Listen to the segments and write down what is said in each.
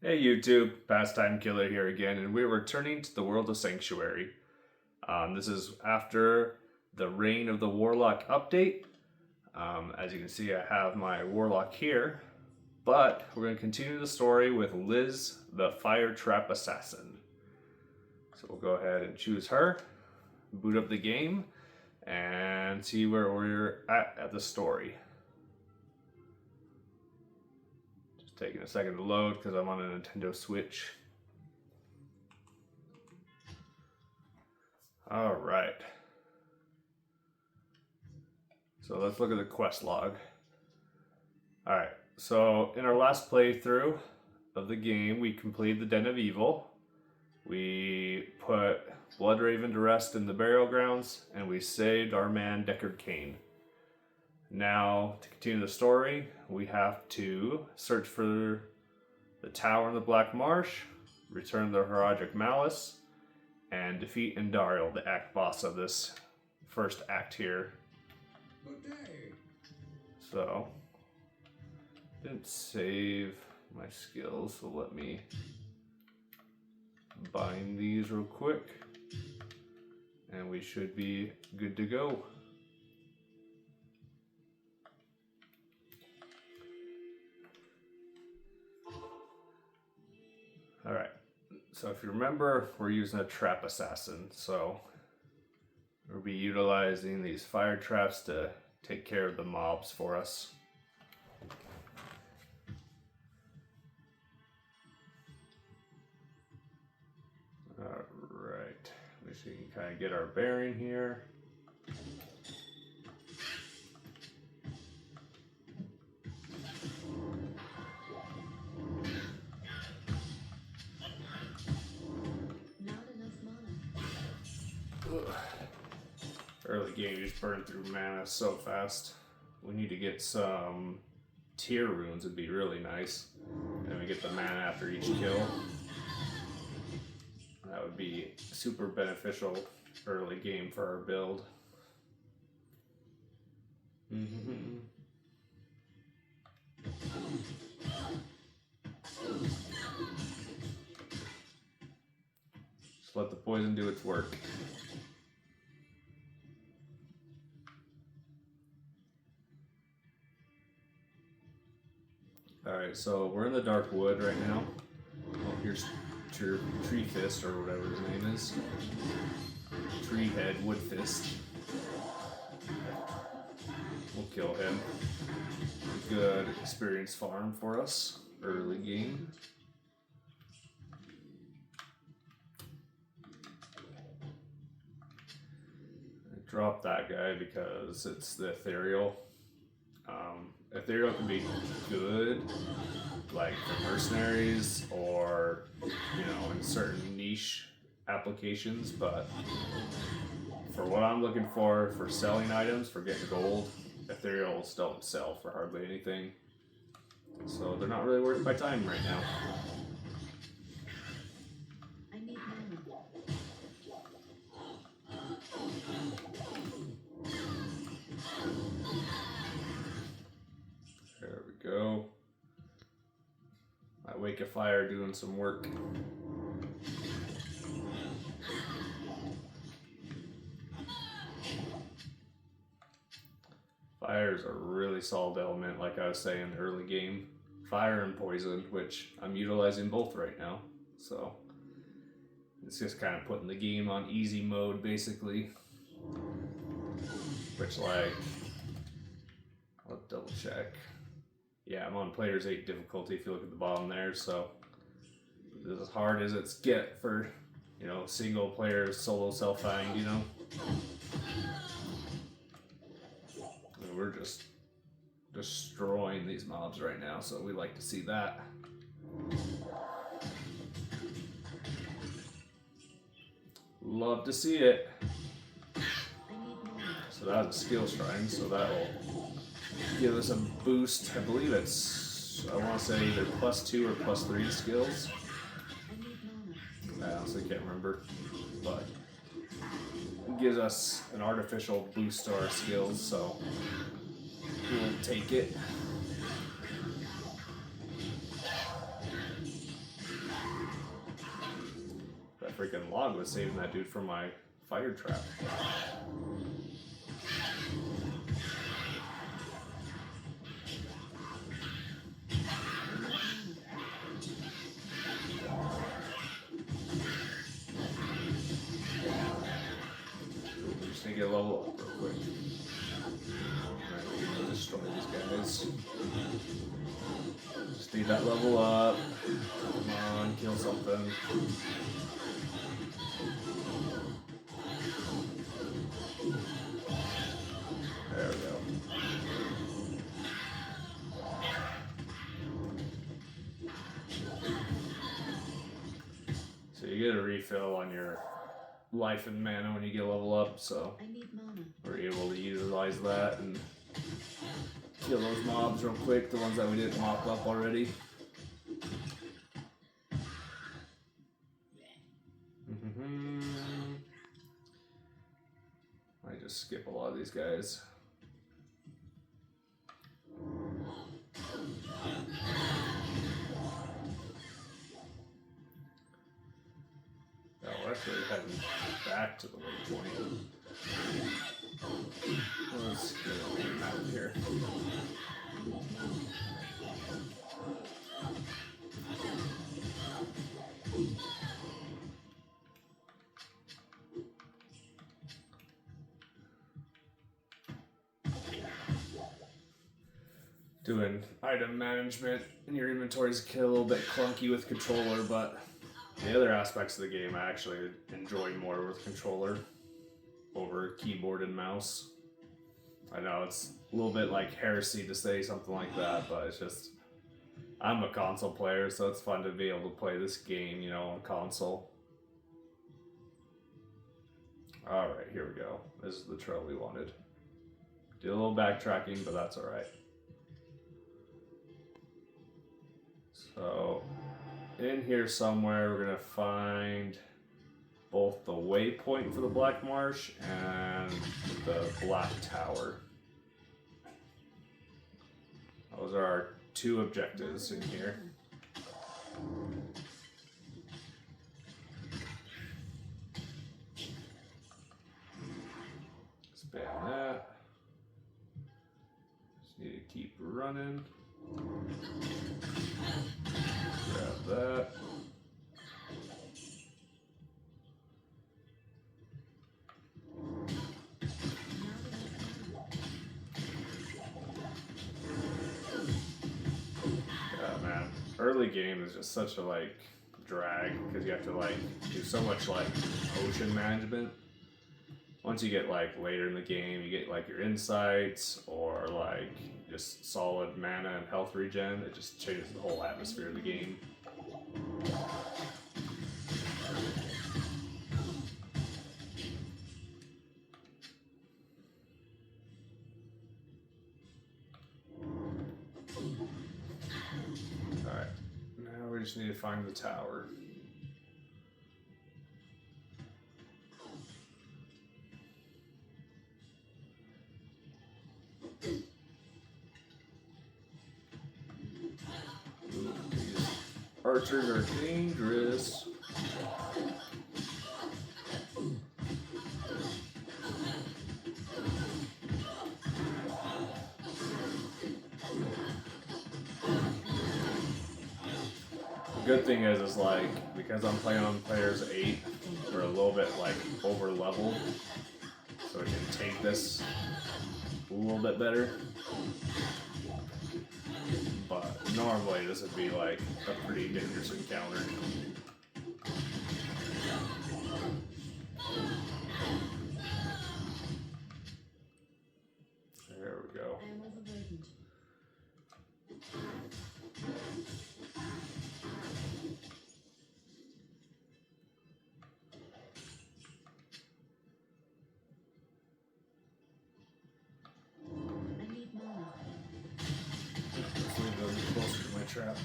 Hey YouTube, Pastime Killer here again, and we're returning to the world of Sanctuary. This is after the Reign of the Warlock update. As you can see, I have my Warlock here, but we're going to continue the story with Liz, the Fire Trap Assassin. So we'll go ahead and choose her, boot up the game, and see where we're at the story. Taking a second to load because I'm on a Nintendo Switch. Alright. So let's look at the quest log. Alright, so in our last playthrough of the game, we completed the Den of Evil. We put Bloodraven to rest in the burial grounds, and we saved our man Deckard Cain. Now, to continue the story, we have to search for the Tower in the Black Marsh, return the Horadric Malice, and defeat Indariel, the act boss of this first act here. So, didn't save my skills, so let me bind these real quick, and we should be good to go. Alright, so if you remember, we're using a trap assassin, so we'll be utilizing these fire traps to take care of the mobs for us. Alright, let me see if we can kind of get our bearing here. Early game, you just burn through mana so fast. We need to get some tier runes, would be really nice. And we get the mana after each kill. That would be super beneficial early game for our build. Just let the poison do its work. Alright, so we're in the Dark Wood right now. Oh, here's Tree Fist, or whatever his name is. Tree Head, Wood Fist. We'll kill him. Good experience farm for us, early game. I dropped that guy because it's the Ethereal. Ethereal can be good, like for mercenaries or, in certain niche applications, but for what I'm looking for selling items, for getting gold, Ethereals don't sell for hardly anything. So they're not really worth my time right now. There we go. My Wake of Fire doing some work. Fire is a really solid element, like I was saying early game. Fire and poison, which I'm utilizing both right now. So it's just kind of putting the game on easy mode, basically. Which, like, I'll double check. Yeah, I'm on Player's 8 difficulty if you look at the bottom there, so this is as hard as it's get for, single player solo self-find, And we're just destroying these mobs right now, so we like to see that. Love to see it. So that's a skill shrine, so that'll give us a boost. I believe it's, I want to say either +2 or +3 skills. I honestly can't remember, but it gives us an artificial boost to our skills, so we'll take it. freaking log was saving that dude from my fire trap. Just need to get a level up real quick. Alright, we can destroy these guys. Just need that level up. Come on, kill something. There we go. So you get a refill on your life and mana when you get a level up, so we're able to utilize that and kill those mobs real quick, the ones that we didn't mop up already. I just skip a lot of these guys. Oh, we're actually heading back to the waypoint. Let's get a map here. Doing item management in your inventories get a little bit clunky with controller, but the other aspects of the game I actually enjoy more with controller over keyboard and mouse. I know it's a little bit like heresy to say something like that, but it's just, I'm a console player, so it's fun to be able to play this game, you know, on console. Alright, here we go. This is the trail we wanted. Do a little backtracking, but that's alright. So, in here somewhere, we're going to find both the waypoint for the Black Marsh and the Black Tower. Those are our two objectives in here. Spam that. Just need to keep running. Grab that. Yeah, man. Early game is just such a like drag because you have to like do so much like potion management. Once you get like later in the game, you get like your insights or like just solid mana and health regen. It just changes the whole atmosphere of the game. Alright, now we just need to find the tower. Archers are dangerous. The good thing is like, because I'm playing on players 8, we're a little bit like over leveled, so we can take this a little bit better. But normally this would be like a pretty dangerous encounter. There we go. Closer to my trap.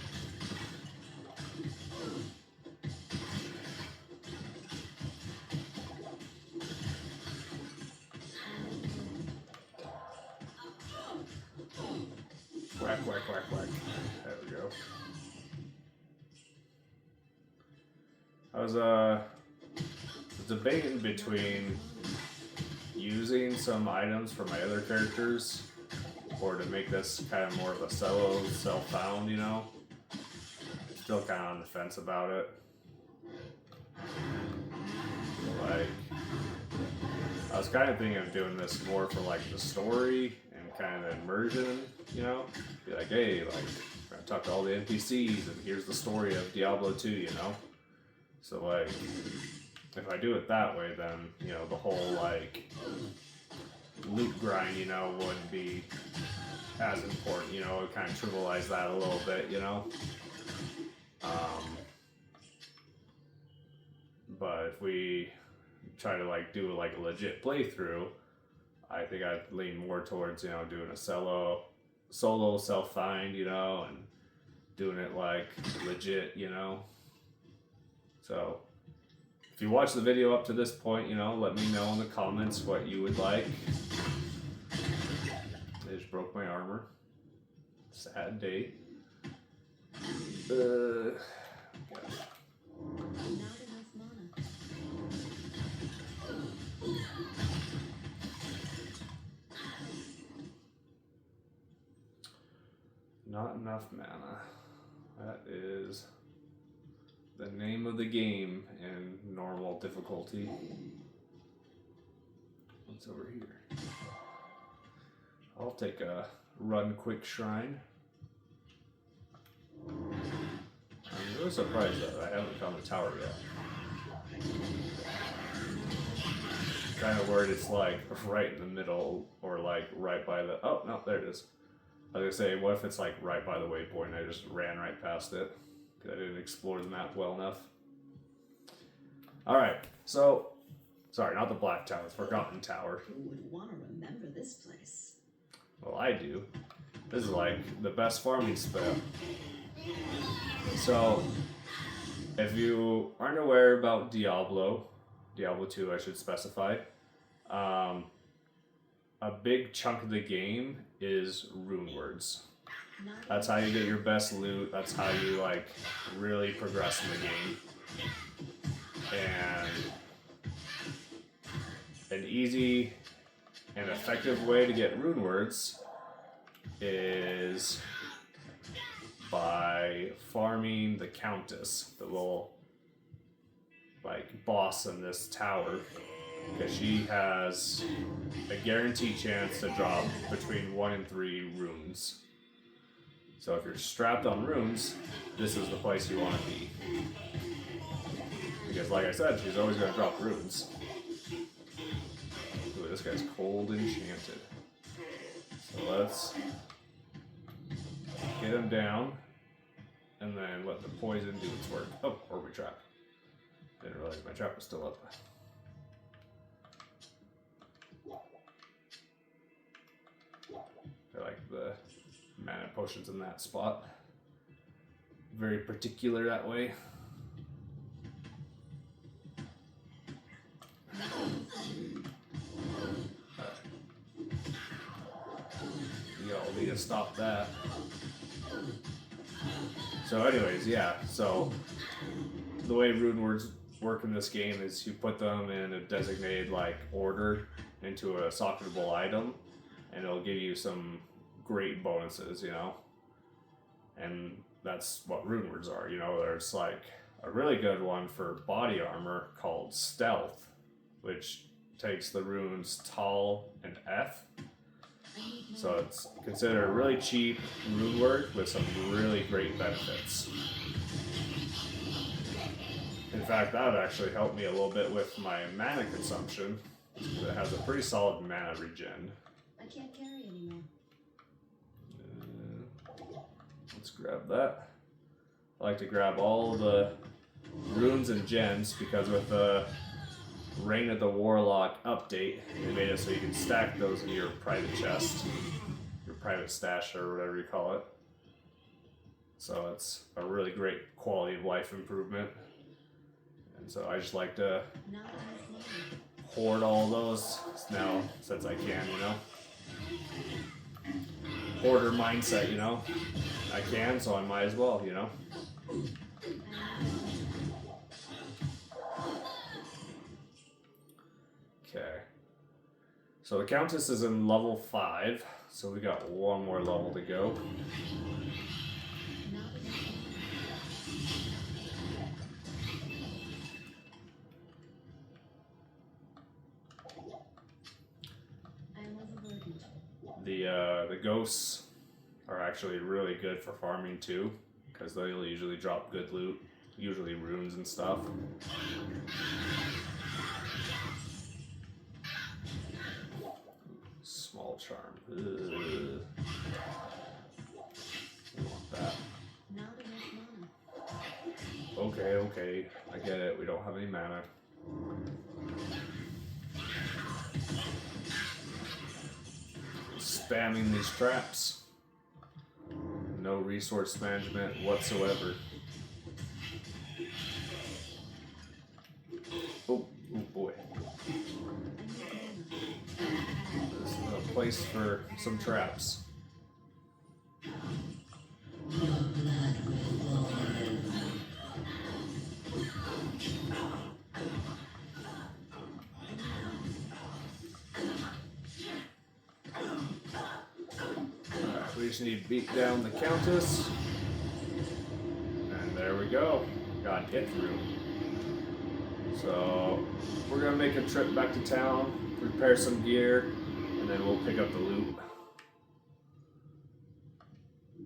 Whack, whack, whack, whack. There we go. debating between using some items from my other characters or to make this kind of more of a solo self-found, you know. Still kind of on the fence about it. Like, I was kind of thinking of doing this more for like the story and kind of immersion, you know. Be like, hey, like, I talk to all the NPCs and here's the story of Diablo 2, you know. So like, if I do it that way, then, you know, the whole like loot grind, you know, wouldn't be as important, you know. It kind of trivialize that a little bit, you know. But if we try to like do like a legit playthrough, I think I'd lean more towards, you know, doing a solo self-find, you know, and doing it like legit, you know. So if you watch the video up to this point, you know, let me know in the comments what you would like. I just broke my armor. Sad day. Gosh. Not enough mana. That is the name of the game in normal difficulty. What's over here? I'll take a run quick shrine. I'm really surprised that I haven't found the tower yet. Kind of worried it's like right in the middle or like right by the, oh no, there it is. I was gonna say, what if it's like right by the waypoint and I just ran right past it because I didn't explore the map well enough. Alright, so, sorry, not the Black Tower, the Forgotten Tower. Who would want to remember this place? Well, I do. This is like the best farming spot. So, if you aren't aware about Diablo 2 I should specify, a big chunk of the game is rune words. That's how you get your best loot, that's how you like really progress in the game. And an easy and effective way to get rune words is by farming the Countess, the little like boss in this tower, because she has a guaranteed chance to drop between 1 and 3 runes. So if you're strapped on runes, this is the place you want to be. Because like I said, she's always going to drop runes. Ooh, this guy's cold enchanted. So let's get him down, and then let the poison do its work. Oh, orby trap. Didn't realize my trap was still up. I like the mana potions in that spot. Very particular that way. Y'all need to stop that. So anyways, yeah, so the way rune words work in this game is you put them in a designated like order into a socketable item, and it'll give you some great bonuses, you know. And that's what rune words are, you know. There's like a really good one for body armor called Stealth, which takes the runes Tal and F. So it's considered a really cheap rune word with some really great benefits. In fact, that would actually help me a little bit with my mana consumption. It has a pretty solid mana regen. I can't carry anymore. Let's grab that. I like to grab all the runes and gems because with the Reign of the Warlock update, they made it so you can stack those in your private chest, your private stash, or whatever you call it. So it's a really great quality of life improvement. And so I just like to hoard all those now since I can, you know. Hoarder mindset, you know. I can, so I might as well, you know. So the Countess is in level 5, so we got one more level to go. The ghosts are actually really good for farming too, because they'll usually drop good loot, usually runes and stuff. Small charm. Ugh. I want that. Okay, I get it. We don't have any mana. Spamming these traps. No resource management whatsoever. Oh boy. This is a place for some traps. We just need to beat down the Countess. And there we go. Got it through. So we're gonna make a trip back to town, repair some gear, and then we'll pick up the loot.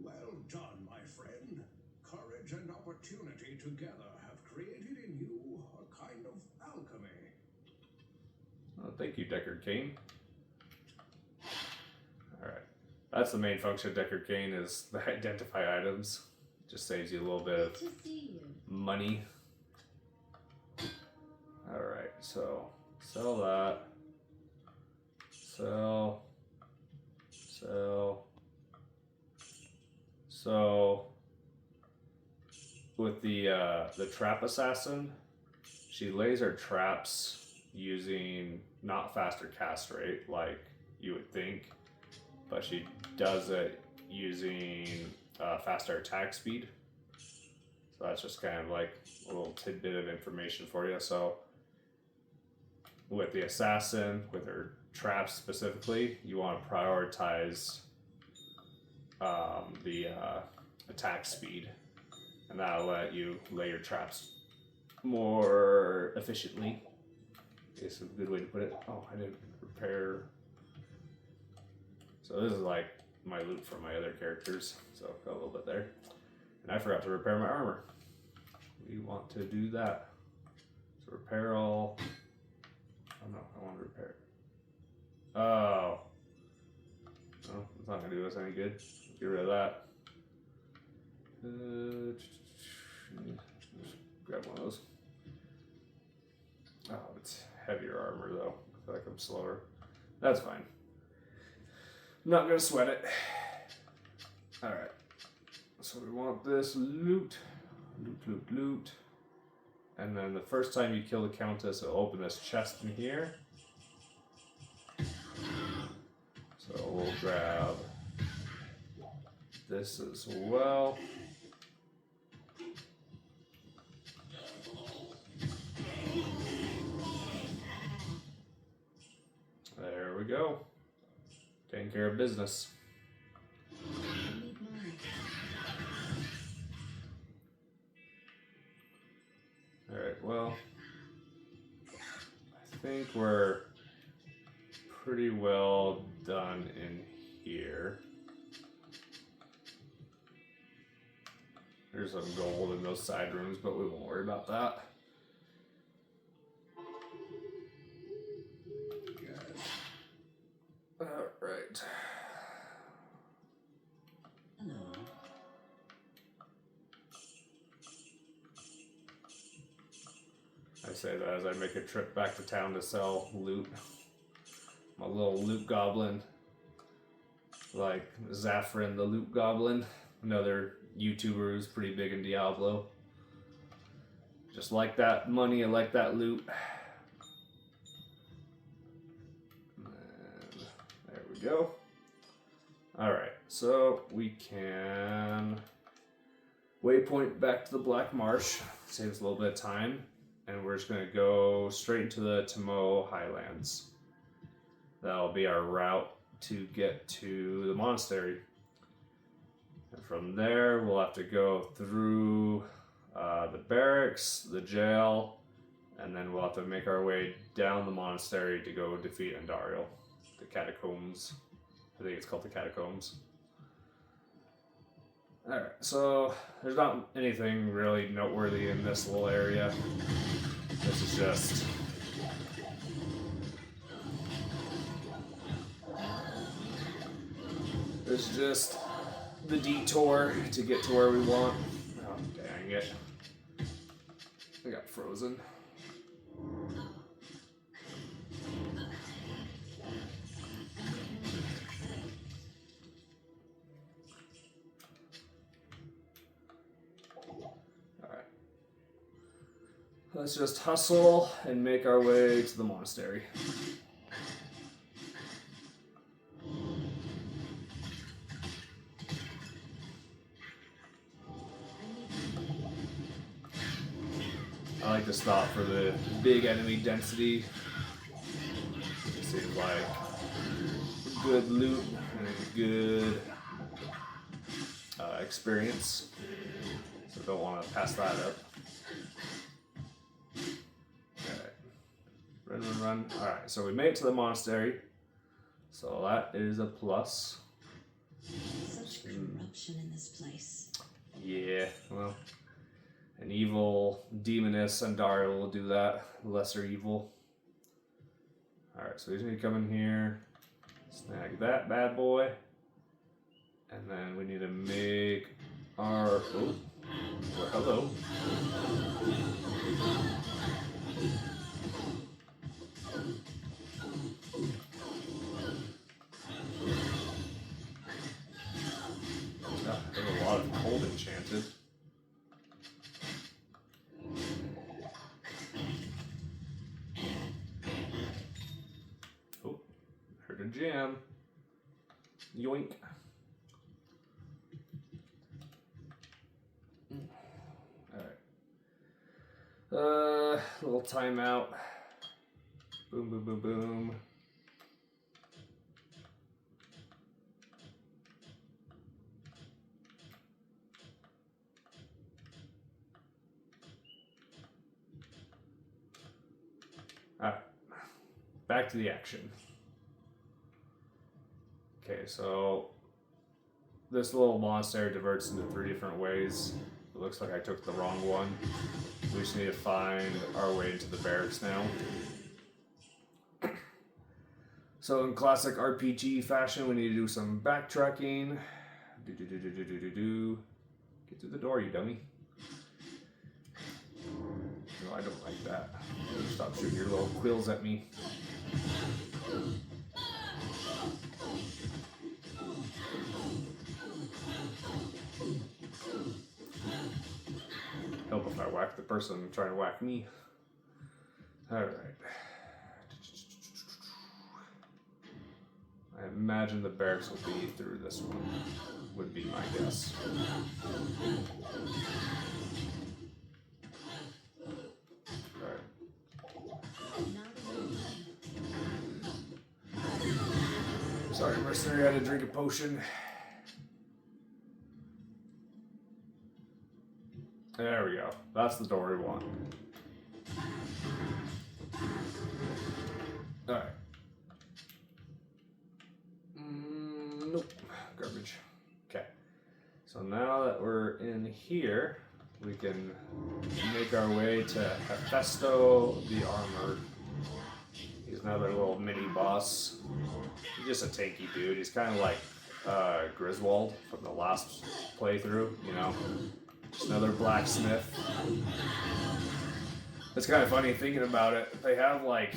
Well done, my friend. Courage and opportunity together have created in you a kind of alchemy. Oh, thank you, Deckard Cain. Alright. That's the main function of Deckard Cain, is the identify items. Just saves you a little bit of money. Alright, so sell that. Sell. So with the trap assassin, she lays her traps using not faster cast rate like you would think, but she does it using faster attack speed. So that's just kind of like a little tidbit of information for you. So with the assassin, with her traps specifically, you want to prioritize the attack speed, and that'll let you lay your traps more efficiently. Is a good way to put it. Oh, I didn't repair. So this is like my loot for my other characters, so got a little bit there. And I forgot to repair my armor. We want to do that. So repair all. Oh no, I want to repair it. Oh. No, it's not going to do us any good. Get rid of that. Just grab one of those. Oh, it's heavier armor though. I feel like I'm slower. That's fine. I'm not going to sweat it. Alright. So we want this loot. Loot. And then the first time you kill the Countess, it'll open this chest in here. So we'll grab this as well. There we go. Taking care of business. Alright, well, I think we're pretty well done in here. There's some gold in those side rooms, but we won't worry about that. Alright. I say that as I make a trip back to town to sell loot. My little loot goblin. Like Zaffrin the loot goblin. Another YouTuber who's pretty big in Diablo. Just like that money, I like that loot. And there we go. Alright, so we can waypoint back to the Black Marsh. Saves a little bit of time. And we're just going to go straight into the Tamo Highlands. That'll be our route to get to the monastery. And from there, we'll have to go through the barracks, the jail, and then we'll have to make our way down the monastery to go defeat Andariel. The catacombs. I think it's called the catacombs. Alright, so there's not anything really noteworthy in this little area. This is just... It's just the detour to get to where we want. Oh, dang it. I got frozen. Alright. Let's just hustle and make our way to the monastery. I like to stop for the big enemy density. It seems like good loot and a good experience. So don't want to pass that up. Alright. Run, run, run. Alright, so we made it to the monastery. So that is a plus. Such corruption in this place. Yeah, well... An evil demoness Andariel will do that. Lesser evil. Alright, so we just need to come in here, snag that bad boy, and then we need to make our... Oh, well, hello. There's a lot of cold enchanted. A jam. Yoink. Alright. Little timeout. Boom, boom, boom, boom. Alright. Back to the action. Okay, so this little monastery diverts into 3 different ways. It looks like I took the wrong one. We just need to find our way into the barracks now. So in classic RPG fashion, we need to do some backtracking. Get through the door, you dummy. No, I don't like that. Stop shooting your little quills at me. Help if I whack the person trying to whack me. Alright. I imagine the barracks will be through this one, would be my guess. Alright. Sorry, mercenary, I had to drink a potion. There we go. That's the door we want. Alright. Nope. Garbage. Okay. So now that we're in here, we can make our way to Hephaesto the Armored. He's another little mini boss. He's just a tanky dude. He's kind of like Griswold from the last playthrough, you know? Just another blacksmith. It's kind of funny thinking about it. They have like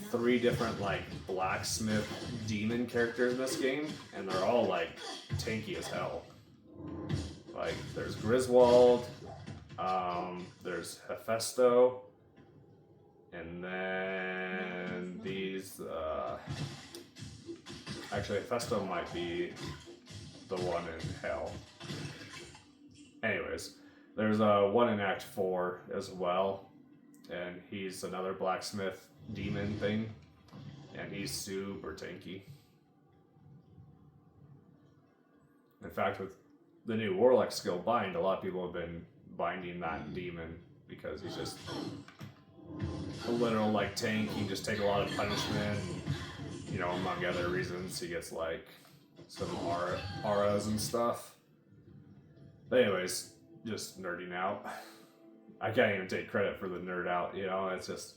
3 different like blacksmith demon characters in this game, and they're all like tanky as hell. Like there's Griswold, there's Hephaesto, and then these. Actually, Hephaesto might be the one in hell. Anyways, there's one in Act 4 as well, and he's another blacksmith demon thing, and he's super tanky. In fact, with the new Warlock skill Bind, a lot of people have been binding that demon because he's just a literal like tank. He can just take a lot of punishment, and, you know, among other reasons, he gets like some auras and stuff. But anyways, just nerding out. I can't even take credit for the nerd out, you know, it's just,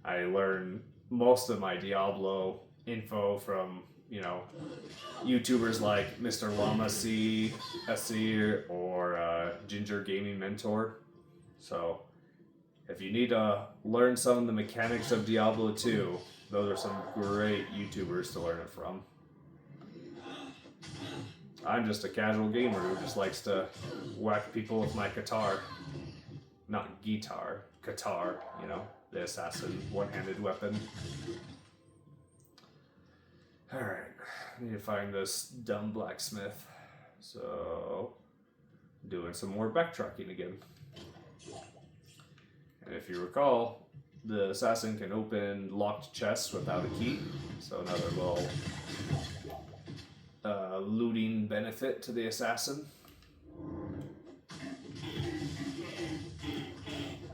I learned most of my Diablo info from, you know, YouTubers like Mr. Llama C, SC, or Ginger Gaming Mentor. So, if you need to learn some of the mechanics of Diablo 2, those are some great YouTubers to learn it from. I'm just a casual gamer who just likes to whack people with my guitar. Not guitar, Qatar, you know, the assassin one-handed weapon. Alright, I need to find this dumb blacksmith. So, doing some more backtracking again. And if you recall, the assassin can open locked chests without a key. So another little looting benefit to the assassin.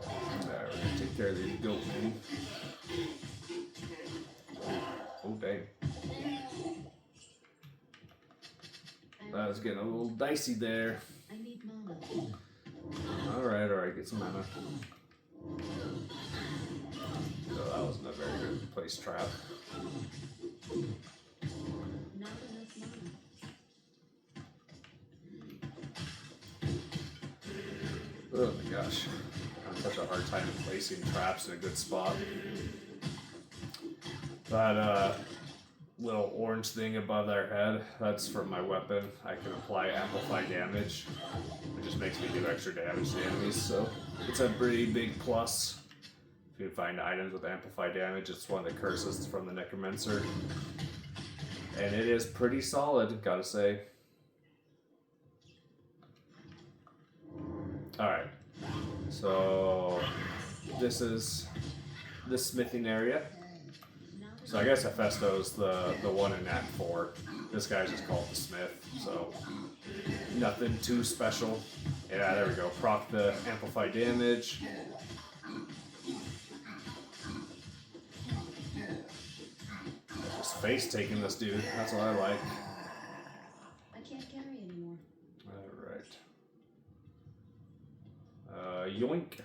Alright, we're gonna take care of these goat men. Oh dang. That was getting a little dicey there. I need mana. Alright, get some mana. So that wasn't a very good place trap. Not enough mana. Oh my gosh. I'm having such a hard time placing traps in a good spot. That little orange thing above their head, that's from my weapon. I can apply amplify damage. It just makes me give extra damage to enemies, so it's a pretty big plus. If you find items with amplify damage, it's one of the curses from the Necromancer. And it is pretty solid, gotta say. Alright, so this is the smithing area. So I guess Hephaestos the one in Act 4. This guy's just called the Smith, so nothing too special. Yeah, there we go. Proc the amplify damage. Just face taking this dude. That's what I like. I can't carry anymore. Alright. Yoink.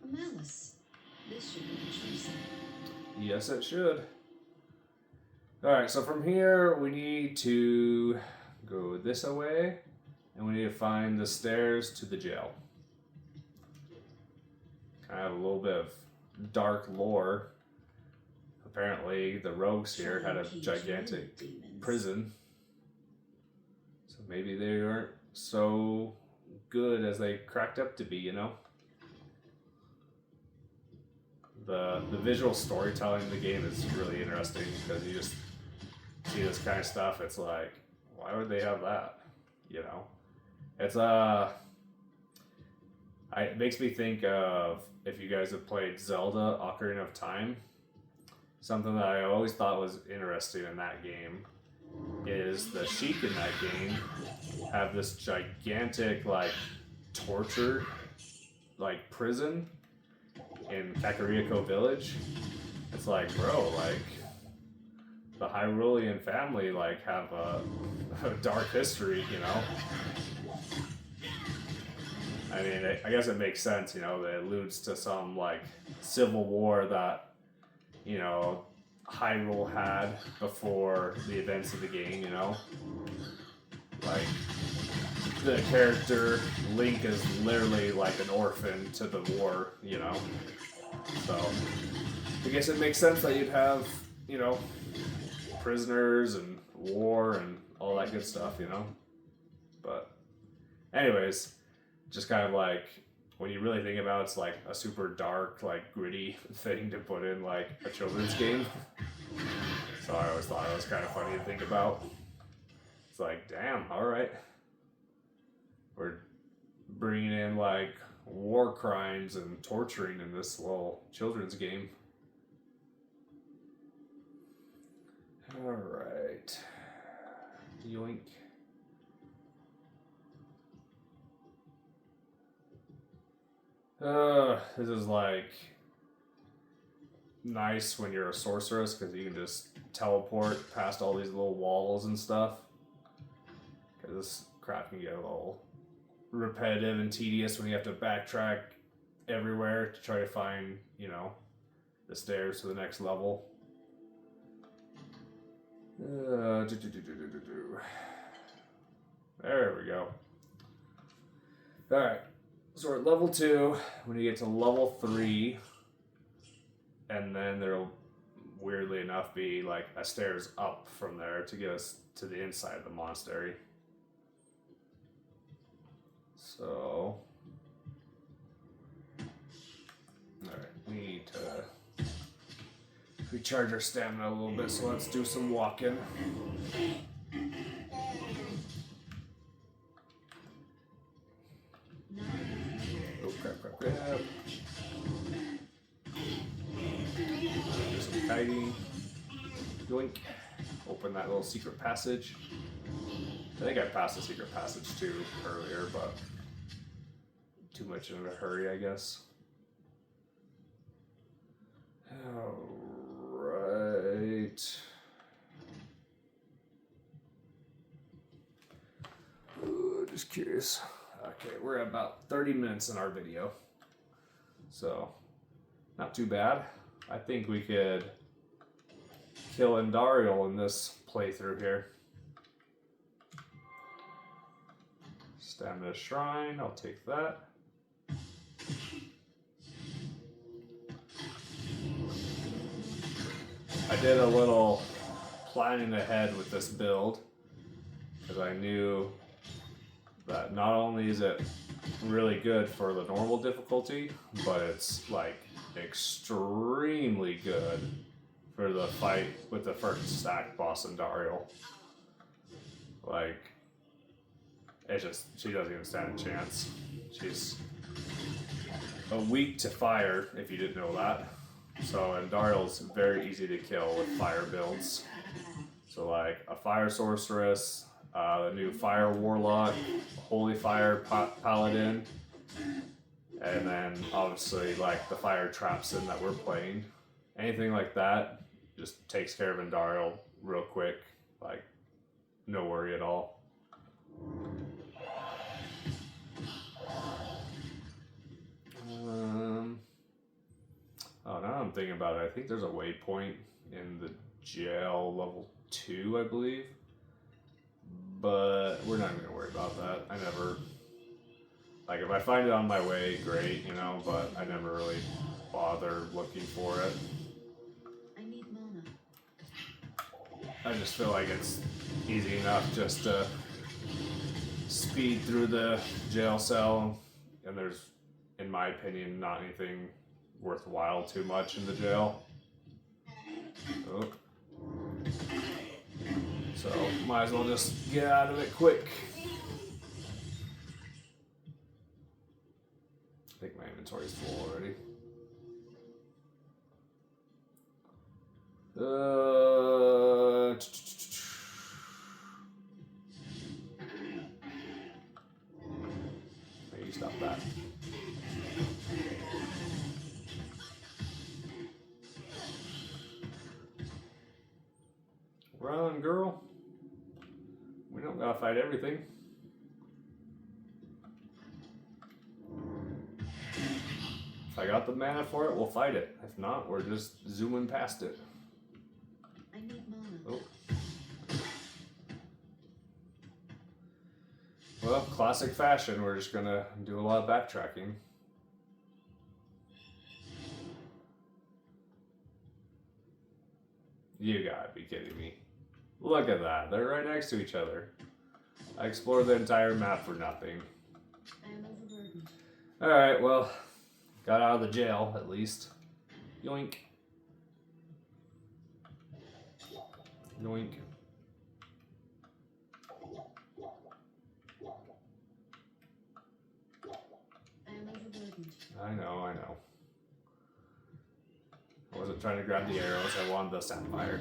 A malice. This should be interesting. Yes, it should. Alright, so from here we need to go this way, and we need to find the stairs to the jail. Kind of a little bit of dark lore. Apparently the rogues here had a gigantic prison. So maybe they aren't so good as they cracked up to be, you know? The visual storytelling in the game is really interesting because you just see this kind of stuff. It's like, why would they have that? You know, it's it makes me think of, if you guys have played Zelda: Ocarina of Time. Something that I always thought was interesting in that game is the Sheik in that game have this gigantic like torture like prison in Kakariko Village. It's like, bro, like the Hyrulean family like have a dark history, you know. I mean, I guess it makes sense, you know. It alludes to some like civil war that, you know, Hyrule had before the events of the game, you know. Like the character Link is literally like an orphan to the war, you know. So I guess it makes sense that you'd have, you know, prisoners and war and all that good stuff, you know. But anyways, just kind of like when you really think about it, it's like a super dark, like gritty thing to put in like a children's game. So I always thought it was kind of funny to think about. It's like, damn, all right. We're bringing in like war crimes and torturing in this little children's game. Alright. Yoink. This is like nice when you're a sorceress because you can just teleport past all these little walls and stuff. Because this crap can get a little repetitive and tedious when you have to backtrack everywhere to try to find, you know, the stairs to the next level. There we go. Alright, so we're at level 2. When you get to level 3, and then there'll weirdly enough be like a stairs up from there to get us to the inside of the monastery. So, alright, we need to recharge our stamina a little bit, so let's do some walking. Oh, crap. Do some kiting. Yoink. Open that little secret passage. I think I passed the secret passage too earlier, but too much in a hurry, I guess. Alright. Just curious. Okay, we're at about 30 minutes in our video. So, not too bad. I think we could kill Endariel in this playthrough here. Stamina Shrine, I'll take that. I did a little planning ahead with this build because I knew that not only is it really good for the normal difficulty, but it's like extremely good for the fight with the first stack boss Endariel. Like, it's just, she doesn't even stand a chance. She's weak to fire, if you didn't know that. So Endariel's very easy to kill with fire builds. So like a fire sorceress, the new fire warlock, holy fire paladin, and then obviously like the fire trapson that we're playing. Anything like that just takes care of Endariel real quick, like no worry at all. Oh, now I'm thinking about it. I think there's a waypoint in the jail level 2, I believe. But we're not even gonna worry about that. I never, like, if I find it on my way, great, you know, but I never really bother looking for it. I need mana. I just feel like it's easy enough just to speed through the jail cell, and there's, in my opinion, not anything worthwhile too much in the jail. Oh. So might as well just get out of it quick. I think my inventory's full already. Maybe stop that. Run, girl. We don't gotta fight everything. If I got the mana for it, we'll fight it. If not, we're just zooming past it. I need mana. Oh. Well, classic fashion, we're just gonna do a lot of backtracking. You gotta be kidding me. Look at that, they're right next to each other. I explored the entire map for nothing. I am overburdened. Alright, well, got out of the jail, at least. Yoink. Yoink. I am overburdened. I know. I wasn't trying to grab the arrows, I wanted the sapphire.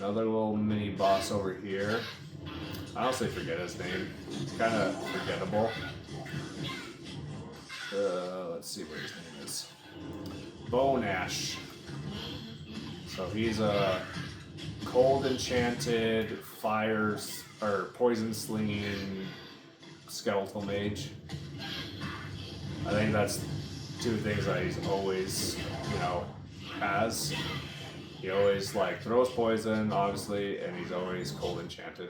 Another little mini boss over here. I honestly forget his name. It's kind of forgettable. Let's see what his name is. Bone Ash. So he's a cold enchanted fire or poison slinging skeletal mage. I think that's two things that he's always, has. He always like throws poison, obviously, and he's always cold enchanted.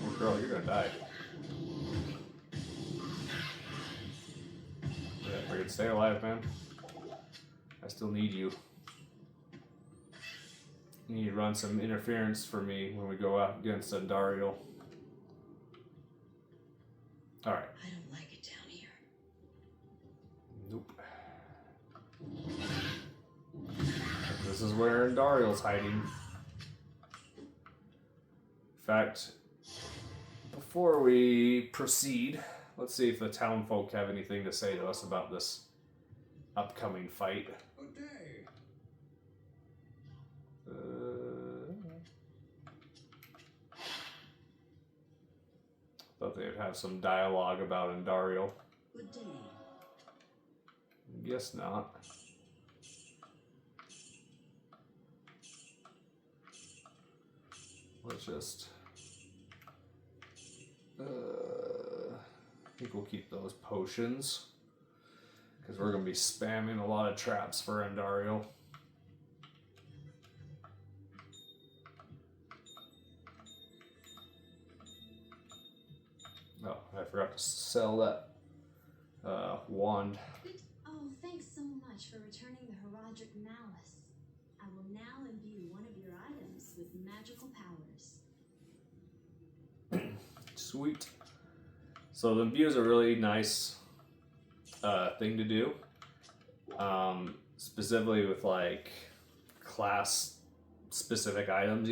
Oh, girl, you're gonna die. Yeah, freaking stay alive, man. I still need you. You need to run some interference for me when we go out against Andariel. Alright. I don't like it down here. Nope. This is where Andariel's hiding. In fact, before we proceed, let's see if the town folk have anything to say to us about this upcoming fight. Good day. Thought they would have some dialogue about Andariel. Good day. Guess not. Let's just... I think we'll keep those potions. Because we're going to be spamming a lot of traps for Andariel. Oh, I forgot to sell that wand. Oh, thanks so much for returning the Heraldric Malice. I will now imbue one of your items with magical powers. Sweet. So the imbue is a really nice thing to do. Specifically with like class specific items,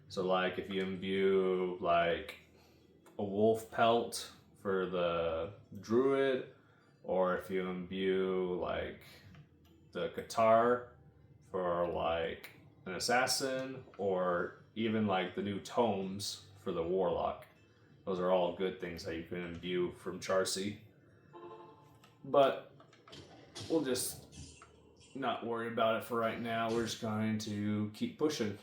So like if you imbue like a wolf pelt for the druid, or if you imbue like the guitar for like an assassin, or even like the new tomes for the warlock. Those are all good things that you can imbue from Charcy. But we'll just not worry about it for right now. We're just going to keep pushing.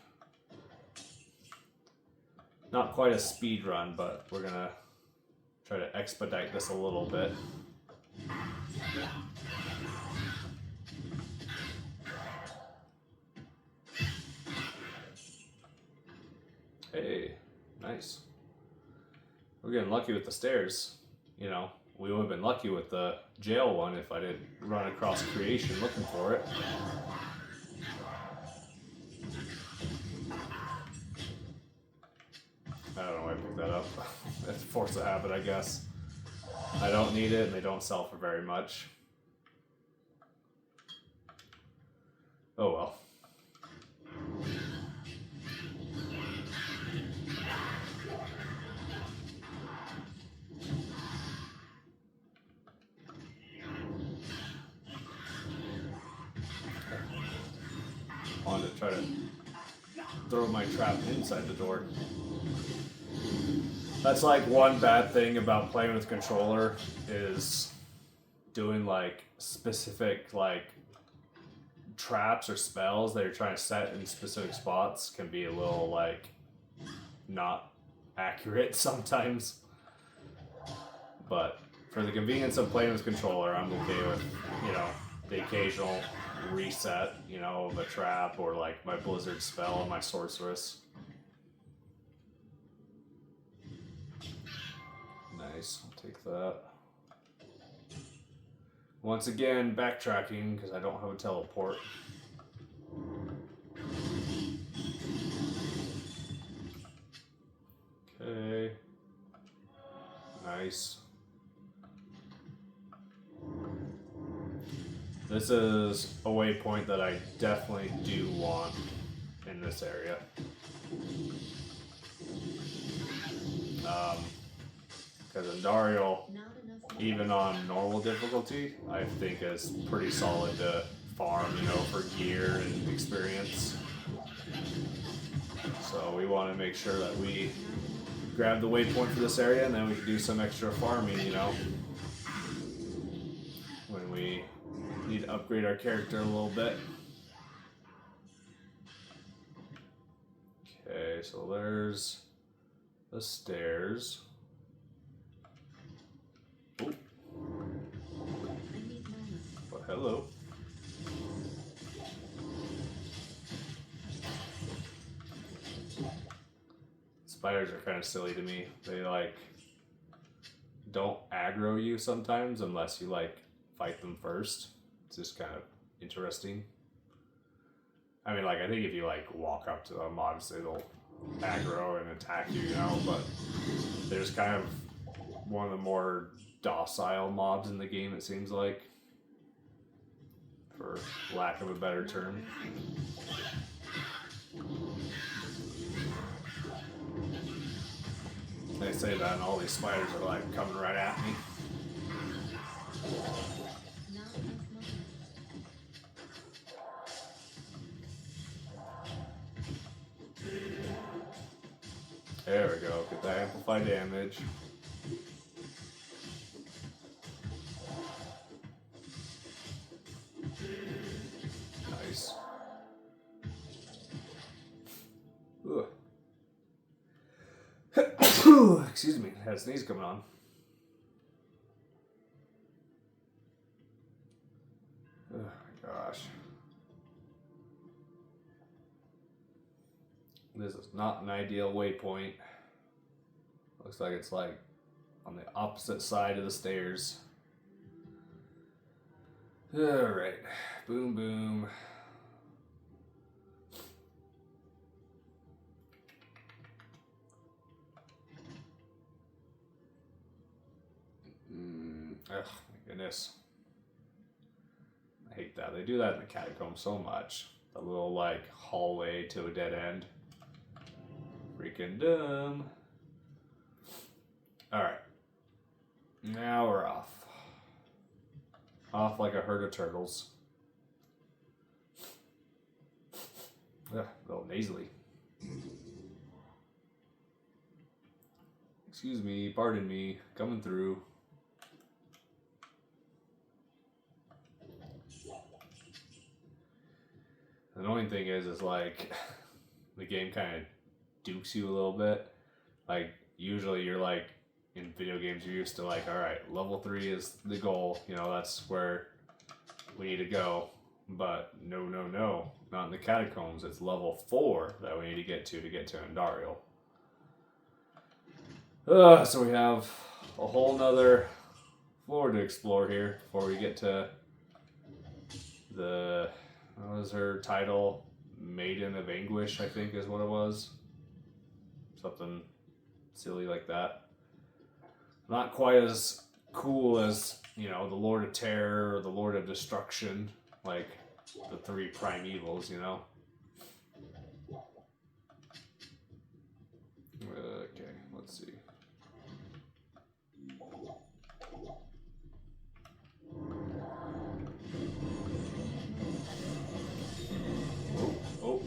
Not quite a speed run, but we're gonna try to expedite this a little bit. Hey, nice. We're getting lucky with the stairs. We would have been lucky with the jail one if I didn't run across creation looking for it. I don't know why I picked that up. That's force of habit, I guess. I don't need it, and they don't sell for very much. Oh well. I wanted to try to throw my trap inside the door. That's like one bad thing about playing with controller is doing like specific like traps or spells that you're trying to set in specific spots can be a little like not accurate sometimes. But for the convenience of playing with controller, I'm okay with, the occasional reset, of a trap or like my blizzard spell and my sorceress. Nice, I'll take that. Once again, backtracking because I don't have a teleport. Okay. Nice. This is a waypoint that I definitely do want in this area. Because Andariel, even on normal difficulty, I think is pretty solid to farm, for gear and experience. So we want to make sure that we grab the waypoint for this area, and then we can do some extra farming, you know, when we need to upgrade our character a little bit. Okay, so there's the stairs. Oh. Well, hello. Spiders are kind of silly to me. They like don't aggro you sometimes unless you like fight them first. It's just kind of interesting. I mean, like, I think if you like walk up to them, obviously they'll aggro and attack you, you know, but they're just kind of one of the more docile mobs in the game, it seems like, for lack of a better term. They say that, and all these spiders are like coming right at me. There we go, get that amplify damage. Nice. Excuse me, had a sneeze coming on. Oh my gosh. This is not an ideal waypoint. Looks like it's like on the opposite side of the stairs. Alright. Boom, boom. Ugh, my goodness. I hate that. They do that in the catacombs so much. The little, like, hallway to a dead end. Freaking dumb. Alright. Now we're off. Off like a herd of turtles. Ugh, a little nasally. Excuse me, pardon me, coming through. The annoying thing is like, the game kind of dukes you a little bit. Like, usually you're like, in video games, you're used to like, alright, level 3 is the goal, you know, that's where we need to go. But no, not in the catacombs. It's level 4 that we need to get to Andariel. So we have a whole nother floor to explore here before we get to the, what was her title? Maiden of Anguish, I think is what it was. Something silly like that. Not quite as cool as, you know, the Lord of Terror or the Lord of Destruction, like the 3 primevals, you know. Okay, let's see. Oh.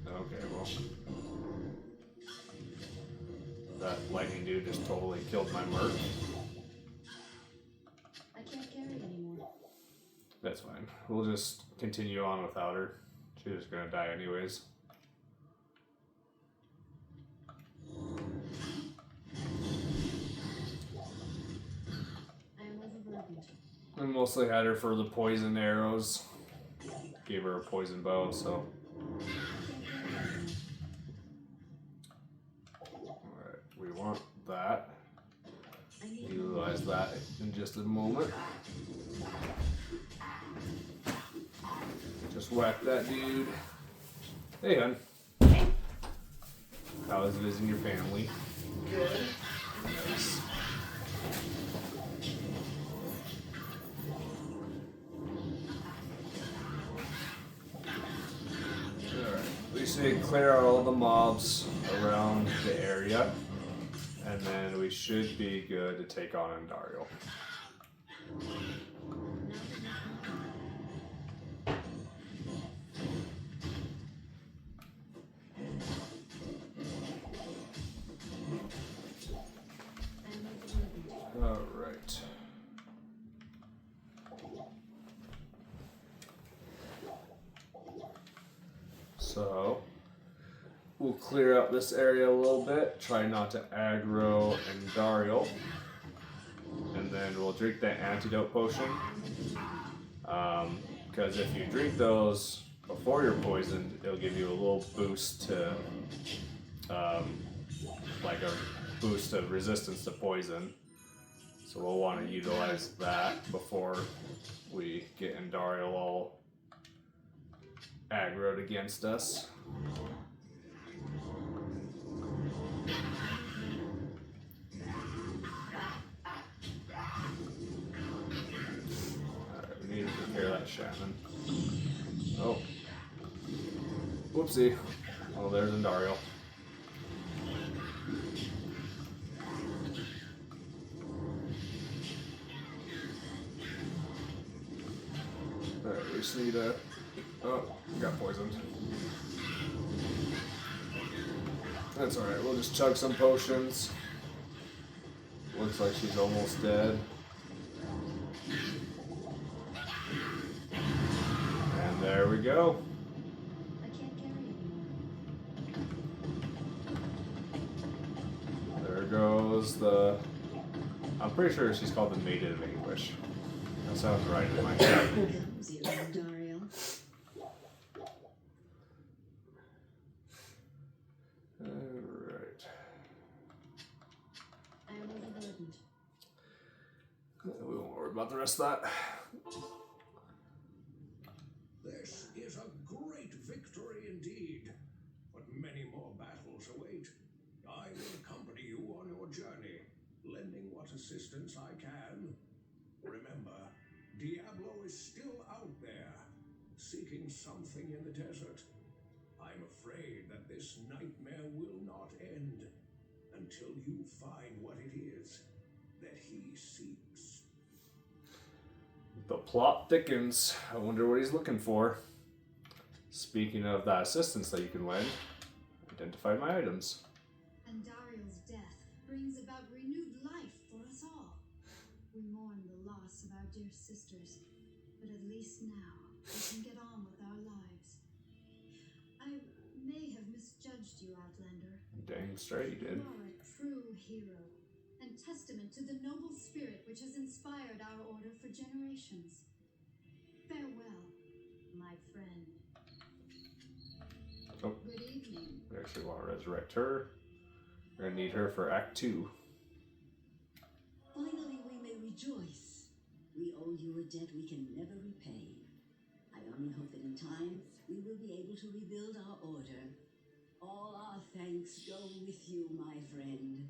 Okay, well. That lightning dude just totally killed my merc. I can't carry it anymore. That's fine. We'll just continue on without her. She's just gonna die anyways. I am overburdened. I mostly had her for the poison arrows. Gave her a poison bow, so. Alright, we want that. Utilize that in just a moment. Just whack that dude. Hey, hon. How is visiting your family? Good. Nice. Alright, we should clear out all the mobs around the area, and then we should be good to take on Andariel. we'll clear out this area a little bit. Try not to aggro Andariel. And then we'll drink that antidote potion. Because if you drink those before you're poisoned, it'll give you a little boost to, like a boost of resistance to poison. So we'll want to utilize that before we get Andariel all aggroed against us. Alright, we need to take care of that Shaman. Oh. Whoopsie. Oh, there's Andariel. Alright, we just need a... Oh, got poisoned. That's alright, we'll just chug some potions. Looks like she's almost dead. And there we go. I can't carry anymore. There goes the... I'm pretty sure she's called the Maiden of Anguish. That sounds right in my head. Dario. Alright. I am overburdened. We won't worry about the rest of that. This is a great victory indeed, but many more battles await. I will accompany you on your journey, lending what assistance I can. Remember, Diablo is still out there, seeking something in the desert. I'm afraid that this nightmare will not end until you find what it is that he seeks. The plot thickens. I wonder what he's looking for. Speaking of that assistance that you can lend, identify my items. And Dariel's death brings about renewed life for us all. We mourn the loss of our dear sisters, but at least now we can get on with our lives. I may have misjudged you, Outlander. Dang straight you did. You are a true hero, and testament to the noble spirit which has inspired our order for generations. Farewell, my friend. Oh. Good evening. We actually want to resurrect her. We're going to need her for Act 2. Finally, we may rejoice. We owe you a debt we can never repay. I only hope that in time, we will be able to rebuild our order. All our thanks go with you, my friend.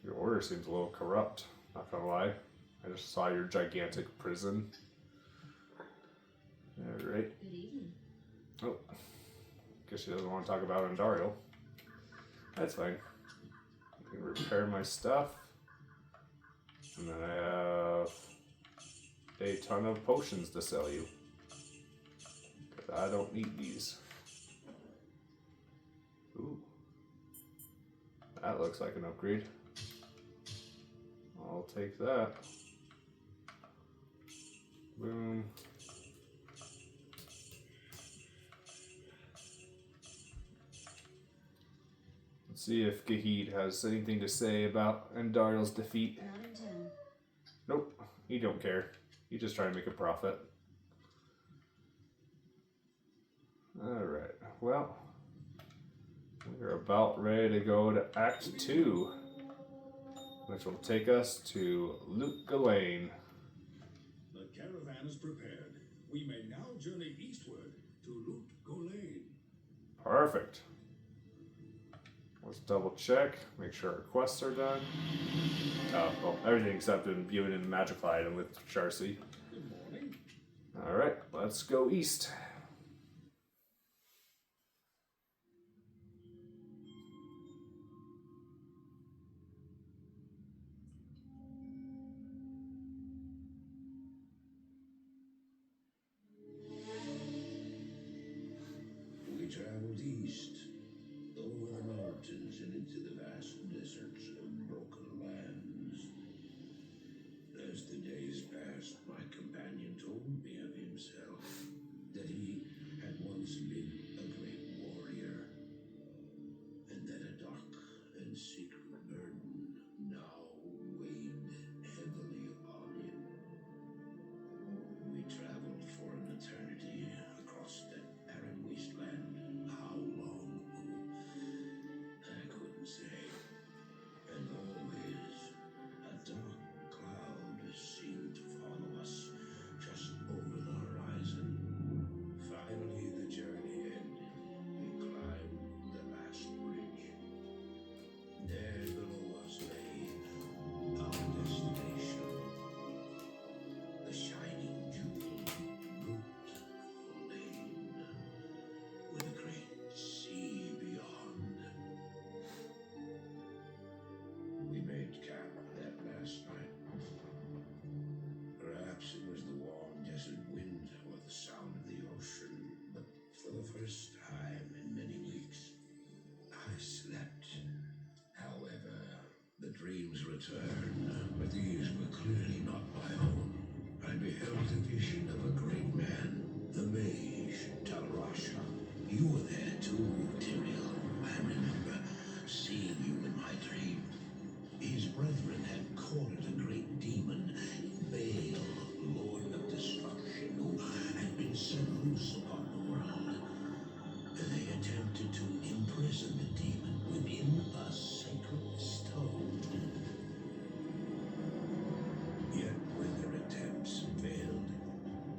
Your order seems a little corrupt, not gonna lie. I just saw your gigantic prison. Alright. Good evening. Oh. Guess she doesn't want to talk about Andariel. That's fine. I can repair my stuff. And then I have a ton of potions to sell you. But I don't need these. Ooh. That looks like an upgrade. I'll take that. Boom. Let's see if Gahid has anything to say about Andariel's defeat. Not in town. Nope, he don't care. He's just trying to make a profit. Alright, well, we're about ready to go to Act 2, which will take us to Luke Ghislaine. The caravan is prepared. We may now journey eastward to Lut Ghislaine. Perfect. Let's double check, make sure our quests are done. Well, everything except in viewing in magical item with Charcy. Good morning. Alright, let's go east. We traveled east, over the mountains and into the vast deserts of broken lands. As the days passed, my companion told me of himself, that he had once been a great warrior, secret burden now weighed heavily upon him. We traveled for an eternity across that barren wasteland. How long? I couldn't say. And always a dark cloud seemed to follow us just over the horizon. Finally, the journey ended. We climbed the last bridge. There below us lay our destination. The shining jewel, beautiful lane, with a great sea beyond. We made camp that last night. Perhaps it was the warm desert wind or the sound of the ocean, but for the first time in many weeks, I slept. However, the dreams returned, but these were clearly not my own. I beheld a vision of a great man, the mage, Talrasha. You were there too, Tyrael. I remember seeing you in my dream. His brethren had cornered a great demon, Baal, Lord of Destruction, who had been set loose upon the world. They attempted to imprison the demon within a sacred stone. Yet when their attempts failed,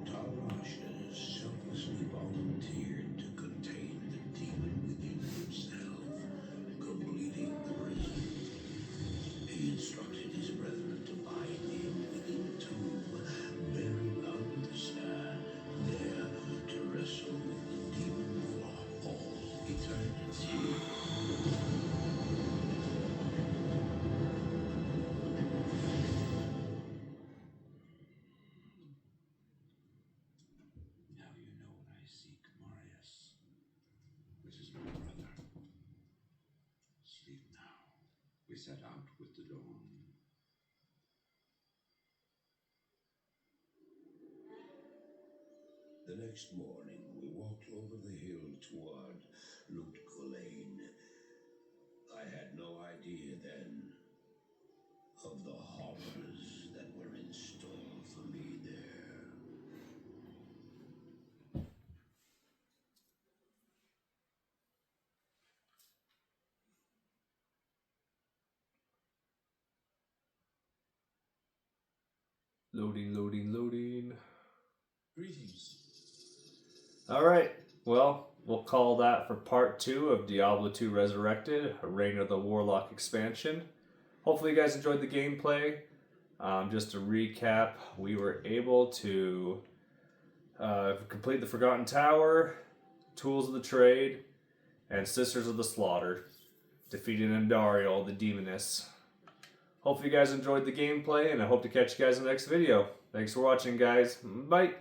Talrasha selflessly volunteered to contain the demon within himself, completing the prison. He instructed his brethren to bind him within a tomb buried under the sand, there to wrestle with the demon for all eternity. Now you know what I seek, Marius. This is my brother. Sleep now. We set out with the dawn. The next morning, we walked over the hill toward Lutkolane. I had no idea then of the horrors that were in store for me there. Loading, loading, loading. Greetings. All right. Well, we'll call that for part 2 of Diablo 2 Resurrected, a Reign of the Warlock expansion. Hopefully you guys enjoyed the gameplay. Just to recap, we were able to complete the Forgotten Tower, Tools of the Trade, and Sisters of the Slaughter, defeating Andariel, the Demoness. Hopefully you guys enjoyed the gameplay, and I hope to catch you guys in the next video. Thanks for watching, guys. Bye!